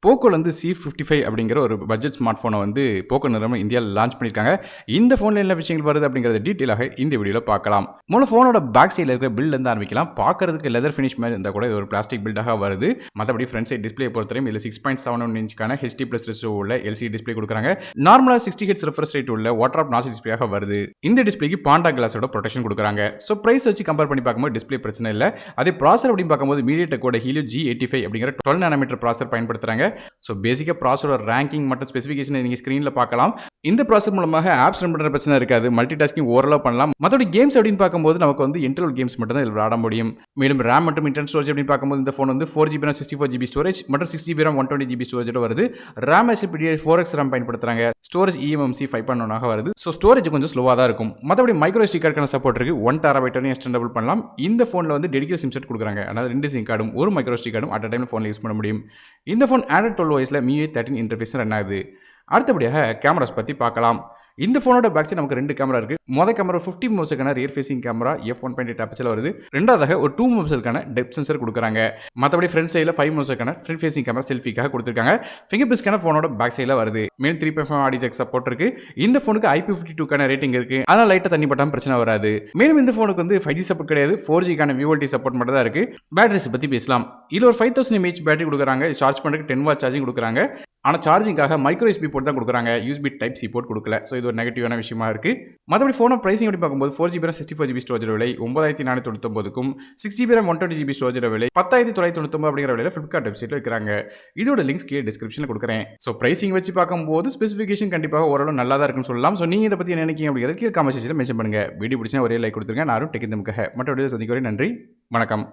போக்கோல வந்து C55 அப்படிங்கிற ஒரு பட்ஜெட் ஸ்மார்ட் ஃபோனை வந்து போக்கோ நிறுவனம் இந்தியாவில் லான்ச் பண்ணியிருக்காங்க. இந்த ஃபோனில் என்ன விஷயங்கள் வருது அப்படிங்கிறத டீட்டெயிலாக இந்த வீடியோவில் பார்க்கலாம். முதல்ல ஃபோனோட பேக் சைடில் இருக்கிற பில்ட்லேருந்து ஆரம்பிக்கலாம். பார்க்கறதுக்கு லெதர் ஃபினிஷ் மாதிரி இருந்தால் கூட இது ஒரு பிளாஸ்டிக் பில்டாக வருது. மற்றபடி ஃப்ரண்ட் சைட் டிஸ்பிளே பொறுத்தவரையும் இதில் 6.71 இன்ச்சுக்கான HD+ ரெசோ உள்ள LCD டிஸ்பிளே கொடுக்குறாங்க. நார்மலாக 60 ஹெர்ட்ஸ் ரெஃப்ரெஷ் ரேட் உள்ள வாட்டர் ஆப் நாச் டிஸ்பிளேயாக வருது. இந்த டிஸ்பிளேக்கு பாண்டா கிளாஸோட ப்ரொடெக்ஷன் கொடுக்குறாங்க. ஸோ பிரைஸ் வச்சு கம்பேர் பண்ணி பார்க்கும்போது டிஸ்பிளே பிரச்சனை இல்லை. அதே ப்ராசர் அப்படின்னு பார்க்கும்போது MediaTekோட Helio G85 அப்படிங்கிற 12 நானோமீட்டர் ப்ராசர் பயன்படுத்துறாங்க. ஸோ பேசிக்காக ப்ராசரோட ரேங்கிங் மற்றும் ஸ்பெசிஃபிகேஷனை நீங்கள் ஸ்க்ரீனில் பார்க்கலாம். இந்த ப்ராசர் மூலமாக ஆப்ஸ் ரன் பண்ணுற பிரச்சனை இருக்காது. மல்டி டாஸ்கிங் ஓரளவு பண்ணலாம். மற்றபடி கேம்ஸ் அப்படின்னு பார்க்கும்போது நமக்கு வந்து இன்டர்னல் கேம்ஸ் மட்டும் தான் இதில் விளையாட முடியும். மேலும் ரேம் மற்றும் இன்டர்னல் ஸ்டோரேஜ் அப்படின்னு பார்க்கும்போது இந்த ஃபோன் வந்து 4GB RAM 64GB ஸ்டோரேஜ் மற்றும் 6GB RAM 120GB ஸ்டோரேஜோட வருது. ரேம் SSD 4X RAM பயன்படுத்துறாங்க. ஸ்டோரேஜ் eMMC 5.1 வருது. ஸோ ஸ்டோரேஜ் கொஞ்சம் ஸ்லோவாக தான் இருக்கும். மற்றபடி மைக்ரோ SD கார்டுக்கான சப்போர்ட் இருக்கு. 1TB வரையும் எக்ஸ்டெண்டபிள் பண்ணலாம். இந்த ஃபோனில் வந்து டெடிகேட் சிம் செட் கொடுக்குறாங்க. அதனால் 2 சிம் கார்டும் ஒரு மைக்ரோ SD கார்டும் அட் டைமில் ஃபோனில் யூஸ் பண்ண முடியும். இந்த phone Android 12 OSல MIUI 13 interface run ஆகுது. அடுத்தபடியாக கேமராஸ் பற்றி பார்க்கலாம். இந்த ஃபோனோட பேக் சைடு நமக்கு 2 கேமரா இருக்கு. மொதல் கேமரா 50 மெகாபிக்சலுக்கான ரியர் ஃபேசிங் கேமரா f1.8 அபர்ச்சர்ல வருது. ரெண்டாவதாக ஒரு 2 மெகாபிக்சலுக்கான டெப்த் சென்சர் கொடுக்குறாங்க. மற்றபடி ஃப்ரண்ட் சைடில் 5 மெகாபிக்சலுக்கான ஃப்ரண்ட் ஃபேசிங் கேமரா செல்ஃபிக்காக கொடுத்துருக்காங்க. ஃபிங்கர் பிரிண்ட் ஸ்கேனர் ஃபோனோட பேக் சைடில் வருது. மேலும் 3.5 ஆடியோ ஜாக் சப்போர்ட் இருக்கு. இந்த ஃபோனுக்கு IP52க்கான ரேட்டிங் இருக்கு. அதனால் லைட்டாக தண்ணி பட்டாமல் பிரச்சனை வராது. மேலும் இந்த ஃபோனுக்கு வந்து 5G சப்போர்ட் கிடையாது. 4Gக்கான VoLTE சப்போர்ட் மட்டும் தான் இருக்கு. பேட்டரிஸ் பற்றி பேசலாம். இதில் ஒரு 5000 mAh பேட்டரி கொடுக்குறாங்க. சார்ஜ் பண்ணுறதுக்கு 10 வாட் சார்ஜிங் கொடுக்குறாங்க. ஆனால் சார்ஜிங்காக மைக்ரோ USB போர்ட் தான் கொடுக்குறாங்க. USB Type C போர்ட் கொடுக்கல. ஸோ இது ஒரு நெகட்டிவான விஷயமா இருக்கு. மற்றபடி ஃபோனோட பிரைசிங் எப்படி பார்க்கும்போது 4GB RAM 64GB ஸ்டோரேஜ் விலை 9499க்கும் 6GB RAM 120GB ஸ்டோரேஜ் விலை 10999 அப்படிங்கிற விலையில் ஃபிளிப்கார்ட் வெப்சைட்டில் இருக்கிறாங்க. இதோட லிங்க்ஸ் கீழே டிஸ்கிரிப்ஷனில் கொடுக்குறேன். ஸோ பிரைசிங் வச்சு பார்க்கும்போது ஸ்பெசிஃபிகேஷன் கண்டிப்பாக ஓரளவு நல்லா தான் இருக்குன்னு சொல்லலாம். ஸோ நீங்கள் இதை பற்றி என்ன நினைக்கிறீங்க அப்படிங்கிறது கீழே காமெண்ட் செக்ஷனில் மென்ஷன் பண்ணுங்கள். வீடியோ பிடிச்சா ஒரே லைக் கொடுத்துருங்க. நானும் டெக் நமக்காக மற்ற வீடியோ சந்திக்க நன்றி. வணக்கம்.